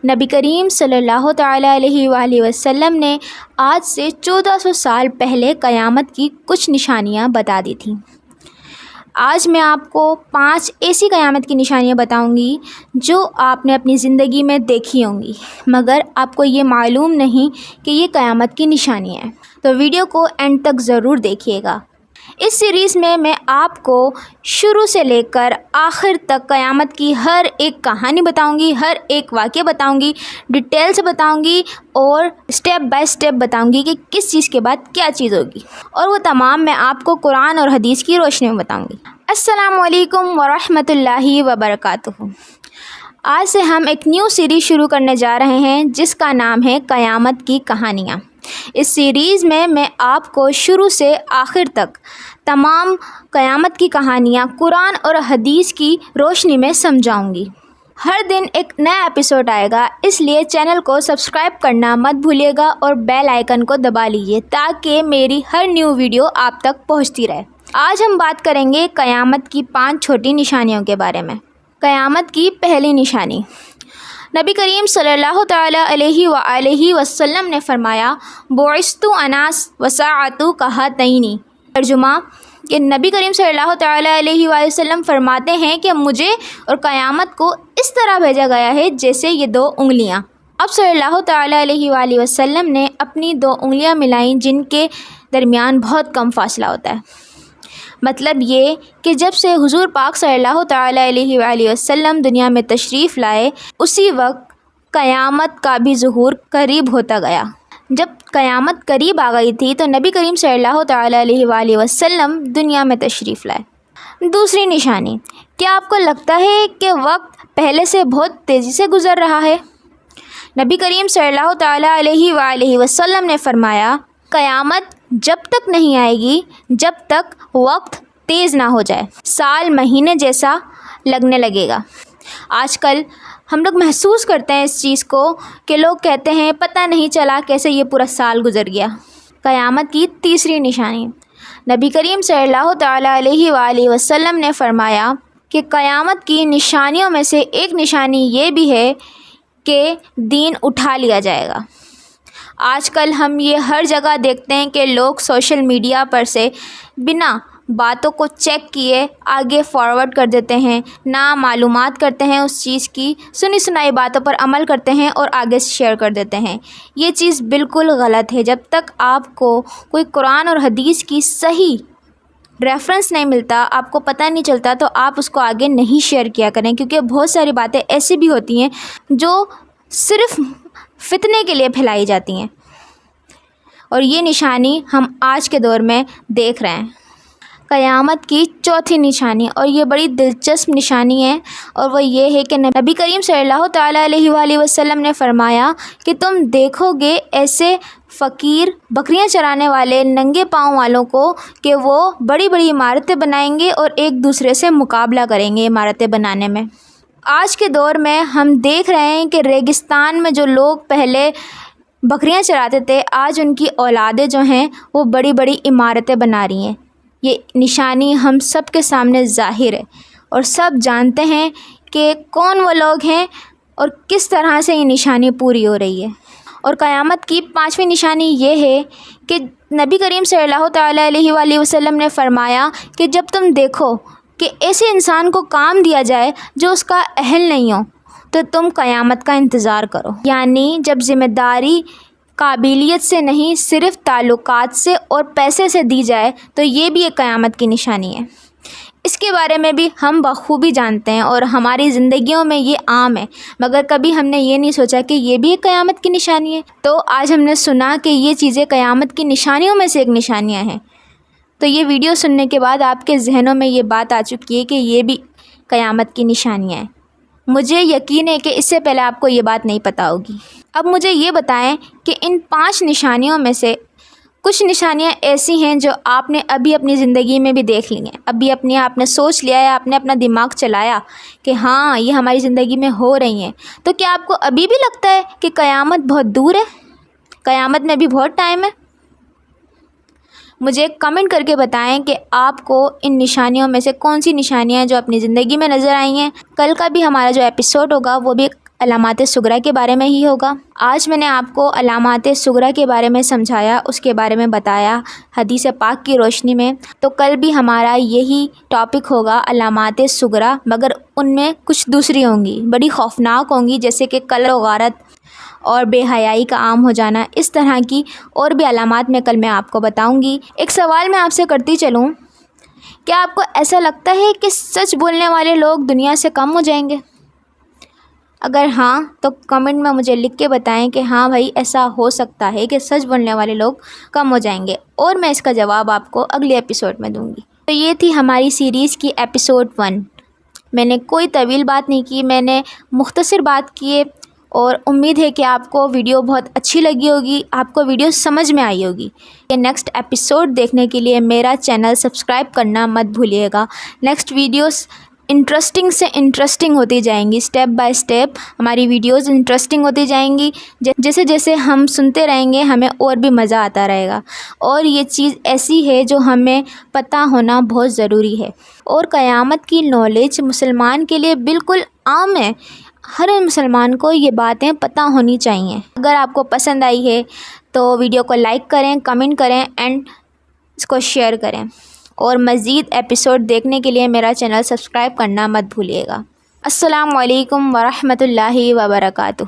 نبی کریم صلی اللہ تعالیٰ علیہ وآلہ وسلم نے آج سے 1400 سال پہلے قیامت کی کچھ نشانیاں بتا دی تھیں۔ آج میں آپ کو 5 ایسی قیامت کی نشانیاں بتاؤں گی جو آپ نے اپنی زندگی میں دیکھی ہوں گی، مگر آپ کو یہ معلوم نہیں کہ یہ قیامت کی نشانیاں ہیں۔ تو ویڈیو کو اینڈ تک ضرور دیکھیے گا۔ اس سیریز میں آپ کو شروع سے لے کر آخر تک قیامت کی ہر ایک کہانی بتاؤں گی، ہر ایک واقعہ بتاؤں گی، ڈیٹیل سے بتاؤں گی اور سٹیپ بائی سٹیپ بتاؤں گی کہ کس چیز کے بعد کیا چیز ہوگی، اور وہ تمام میں آپ کو قرآن اور حدیث کی روشنی میں بتاؤں گی۔ السلام علیکم ورحمۃ اللہ وبرکاتہ۔ آج سے ہم ایک نیو سیریز شروع کرنے جا رہے ہیں جس کا نام ہے قیامت کی کہانیاں۔ اس سیریز میں آپ کو شروع سے آخر تک تمام قیامت کی کہانیاں قرآن اور حدیث کی روشنی میں سمجھاؤں گی۔ ہر دن ایک نیا ایپیسوڈ آئے گا، اس لیے چینل کو سبسکرائب کرنا مت بھولیے گا اور بیل آئیکن کو دبا لیجیے تاکہ میری ہر نیو ویڈیو آپ تک پہنچتی رہے۔ آج ہم بات کریں گے قیامت کی 5 چھوٹی نشانیوں کے بارے میں۔ قیامت کی پہلی نشانی، نبی کریم صلی اللہ تعالیٰ علیہ وآلہ وسلم نے فرمایا، بعثت انا والساعۃ کہاتین۔ ترجمہ، کہ نبی کریم صلی اللہ تعالیٰ علیہ وآلہ وسلم فرماتے ہیں کہ مجھے اور قیامت کو اس طرح بھیجا گیا ہے جیسے یہ 2 انگلیاں۔ اب صلی اللہ تعالیٰ علیہ وآلہ وسلم نے اپنی 2 انگلیاں ملائیں جن کے درمیان بہت کم فاصلہ ہوتا ہے۔ مطلب یہ کہ جب سے حضور پاک صلی اللہ تعالیٰ علیہ وآلہ وسلم دنیا میں تشریف لائے، اسی وقت قیامت کا بھی ظہور قریب ہوتا گیا۔ جب قیامت قریب آ گئی تھی تو نبی کریم صلی اللہ تعالیٰ علیہ وآلہ وسلم دنیا میں تشریف لائے۔ دوسری نشانی، کیا آپ کو لگتا ہے کہ وقت پہلے سے بہت تیزی سے گزر رہا ہے؟ نبی کریم صلی اللہ تعالیٰ علیہ وآلہ وسلم نے فرمایا، قیامت جب تک نہیں آئے گی جب تک وقت تیز نہ ہو جائے، سال مہینے جیسا لگنے لگے گا۔ آج کل ہم لوگ محسوس کرتے ہیں اس چیز کو کہ لوگ کہتے ہیں پتہ نہیں چلا کیسے یہ پورا سال گزر گیا۔ قیامت کی تیسری نشانی، نبی کریم صلی اللہ تعالیٰ علیہ وآلہ وسلم نے فرمایا کہ قیامت کی نشانیوں میں سے ایک نشانی یہ بھی ہے کہ دین اٹھا لیا جائے گا۔ آج کل ہم یہ ہر جگہ دیکھتے ہیں کہ لوگ سوشل میڈیا پر سے بنا باتوں کو چیک کیے آگے فارورڈ کر دیتے ہیں، نہ معلومات کرتے ہیں اس چیز کی، سنی سنائی باتوں پر عمل کرتے ہیں اور آگے شیئر کر دیتے ہیں۔ یہ چیز بالکل غلط ہے۔ جب تک آپ کو کوئی قرآن اور حدیث کی صحیح ریفرنس نہیں ملتا، آپ کو پتہ نہیں چلتا، تو آپ اس کو آگے نہیں شیئر کیا کریں، کیونکہ بہت ساری باتیں ایسی بھی ہوتی ہیں جو صرف فتنے کے لیے پھیلائی جاتی ہیں، اور یہ نشانی ہم آج کے دور میں دیکھ رہے ہیں۔ قیامت کی چوتھی نشانی، اور یہ بڑی دلچسپ نشانی ہے، اور وہ یہ ہے کہ نبی کریم صلی اللہ تعالیٰ علیہ وآلہ وسلم نے فرمایا کہ تم دیکھو گے ایسے فقیر بکریاں چرانے والے ننگے پاؤں والوں کو کہ وہ بڑی بڑی عمارتیں بنائیں گے اور ایک دوسرے سے مقابلہ کریں گے عمارتیں بنانے میں۔ آج کے دور میں ہم دیکھ رہے ہیں کہ ریگستان میں جو لوگ پہلے بکریاں چراتے تھے، آج ان کی اولادیں جو ہیں وہ بڑی بڑی عمارتیں بنا رہی ہیں۔ یہ نشانی ہم سب کے سامنے ظاہر ہے، اور سب جانتے ہیں کہ کون وہ لوگ ہیں اور کس طرح سے یہ نشانی پوری ہو رہی ہے۔ اور قیامت کی 5ویں نشانی یہ ہے کہ نبی کریم صلی اللہ تعالیٰ علیہ وآلہ وسلم نے فرمایا کہ جب تم دیکھو کہ ایسے انسان کو کام دیا جائے جو اس کا اہل نہیں ہو، تو تم قیامت کا انتظار کرو۔ یعنی جب ذمہ داری قابلیت سے نہیں، صرف تعلقات سے اور پیسے سے دی جائے، تو یہ بھی ایک قیامت کی نشانی ہے۔ اس کے بارے میں بھی ہم بخوبی جانتے ہیں اور ہماری زندگیوں میں یہ عام ہے، مگر کبھی ہم نے یہ نہیں سوچا کہ یہ بھی ایک قیامت کی نشانی ہے۔ تو آج ہم نے سنا کہ یہ چیزیں قیامت کی نشانیوں میں سے ایک نشانیاں ہیں، تو یہ ویڈیو سننے کے بعد آپ کے ذہنوں میں یہ بات آ چکی ہے کہ یہ بھی قیامت کی نشانیاں ہیں۔ مجھے یقین ہے کہ اس سے پہلے آپ کو یہ بات نہیں پتہ ہوگی۔ اب مجھے یہ بتائیں کہ ان 5 نشانیوں میں سے کچھ نشانیاں ایسی ہیں جو آپ نے ابھی اپنی زندگی میں بھی دیکھ لی ہیں، ابھی آپ نے سوچ لیا ہے، آپ نے اپنا دماغ چلایا کہ ہاں یہ ہماری زندگی میں ہو رہی ہیں، تو کیا آپ کو ابھی بھی لگتا ہے کہ قیامت بہت دور ہے، قیامت میں بھی بہت ٹائم ہے؟ مجھے کمنٹ کر کے بتائیں کہ آپ کو ان نشانیوں میں سے کون سی نشانیاں جو اپنی زندگی میں نظر آئی ہیں۔ کل کا بھی ہمارا جو ایپیسوڈ ہوگا وہ بھی علامات صغریٰ کے بارے میں ہی ہوگا۔ آج میں نے آپ کو علامات صغریٰ کے بارے میں سمجھایا، اس کے بارے میں بتایا حدیث پاک کی روشنی میں، تو کل بھی ہمارا یہی ٹاپک ہوگا علامات صغریٰ، مگر ان میں کچھ دوسری ہوں گی، بڑی خوفناک ہوں گی، جیسے کہ قلع و غارت اور بے حیائی کا عام ہو جانا۔ اس طرح کی اور بھی علامات میں کل میں آپ کو بتاؤں گی۔ ایک سوال میں آپ سے کرتی چلوں، کیا آپ کو ایسا لگتا ہے کہ سچ بولنے والے لوگ دنیا سے کم ہو جائیں گے؟ اگر ہاں تو کمنٹ میں مجھے لکھ کے بتائیں کہ ہاں بھائی ایسا ہو سکتا ہے کہ سچ بولنے والے لوگ کم ہو جائیں گے، اور میں اس کا جواب آپ کو اگلے ایپیسوڈ میں دوں گی۔ تو یہ تھی ہماری سیریز کی ایپیسوڈ 1۔ میں نے کوئی طویل بات نہیں کی، میں نے مختصر بات کی، اور امید ہے کہ آپ کو ویڈیو بہت اچھی لگی ہوگی، آپ کو ویڈیو سمجھ میں آئی ہوگی۔ یہ نیکسٹ ایپیسوڈ دیکھنے کے لیے میرا چینل سبسکرائب کرنا مت بھولیے گا۔ نیکسٹ ویڈیوز انٹرسٹنگ سے انٹرسٹنگ ہوتی جائیں گی، سٹیپ بائی سٹیپ ہماری ویڈیوز انٹرسٹنگ ہوتی جائیں گی۔ جیسے جیسے ہم سنتے رہیں گے ہمیں اور بھی مزہ آتا رہے گا، اور یہ چیز ایسی ہے جو ہمیں پتہ ہونا بہت ضروری ہے۔ اور قیامت کی نالج مسلمان کے لیے بالکل عام ہے، ہر مسلمان کو یہ باتیں پتہ ہونی چاہیے۔ اگر آپ کو پسند آئی ہے تو ویڈیو کو لائک کریں، کمنٹ کریں اینڈ اس کو شیئر کریں، اور مزید ایپیسوڈ دیکھنے کے لیے میرا چینل سبسکرائب کرنا مت بھولیے گا۔ السلام علیکم ورحمۃ اللہ وبرکاتہ۔